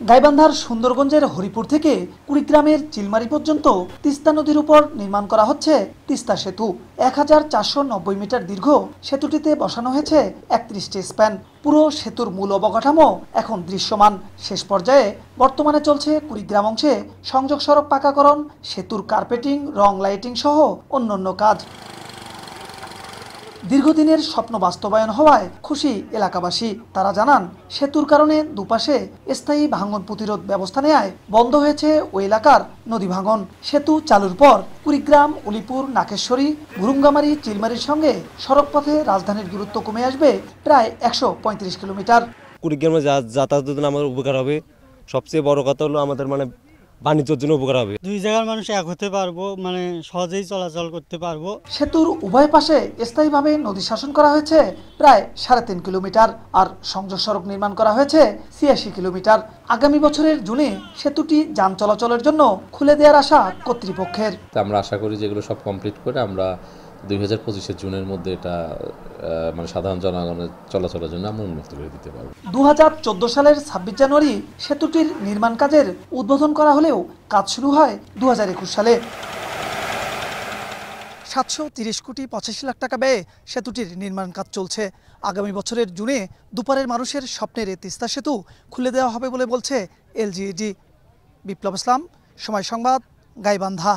গাইবান্ধার সুন্দরগঞ্জের হরিপুর থেকে কুড়িগ্রামের চিলমারি পর্যন্ত তিস্তা নদীর উপর নির্মাণ করা হচ্ছে তিস্তা সেতু। 1490 মিটার দীর্ঘ সেতুটিতে বসানো হয়েছে 31টি স্প্যান। পুরো সেতুর মূল অবকাঠামো এখন দৃশ্যমান। শেষ পর্যায়ে বর্তমানে চলছে কুড়িগ্রাম অংশে সংযোগ সড়ক পাকাকরণ, সেতুর কার্পেটিং, রং লাইটিং সহ অন্যান্য কাজ। দীর্ঘদিনের স্বপ্ন বাস্তবায়ন হওয়ায় খুশি এলাকাবাসী। তারা জানান, সেতুর কারণে দুপাশে স্থায়ী ভাঙন প্রতিরোধ ব্যবস্থা নেয় বন্ধ হয়েছে ওই এলাকার নদী ভাঙন। সেতু চালুর পর কুড়িগ্রাম, উলিপুর, নাকেশ্বরী, ঘুরুঙ্গামারী, চিলমারির সঙ্গে সড়কপথে রাজধানীর দূরত্ব কমে আসবে প্রায় 135 কিলোমিটার। কুড়িগ্রামে যাতায়াতের জন্য আমাদের উপকার হবে। সবচেয়ে বড় কথা হলো আমাদের বাণিজ্যের জন্য উপকার হবে। দুই জায়গার মানুষ এক হতে পারবো, সহজেই চলাচল করতে পারবো। সেতুর উভয় পাশে স্থায়ীভাবে নদী শাসন করা হয়েছে প্রায় 3.5 কিলোমিটার, আর সংযোগ সড়ক নির্মাণ করা হয়েছে 86 কিলোমিটার। আগামী বছরের জুনে সেতুটি যান চলাচলের জন্য খুলে দেওয়ার আশা কর্তৃপক্ষের। আমরা আশা করি যেগুলো সব কমপ্লিট করে আমরা 2025-এর জুনের মধ্যে এটা সাধারণ জনগণের চলাচলের জন্য আমরা উন্মুক্ত করে দিতে পারব। 2014 সালের 26 জানুয়ারি সেতুটির নির্মাণ কাজের উদ্বোধন করা হলেও কাজ শুরু হয় 2021 সালে। 730 কোটি 85 লাখ টাকা ব্যয়ে সেতুটির নির্মাণ কাজ চলছে। আগামী বছরের জুনে দুপারের মানুষের স্বপ্নের তিস্তা সেতু খুলে দেওয়া হবে বলে বলছে এলজিইডি। বিপ্লব ইসলাম, সময় সংবাদ, গাইবান্ধা।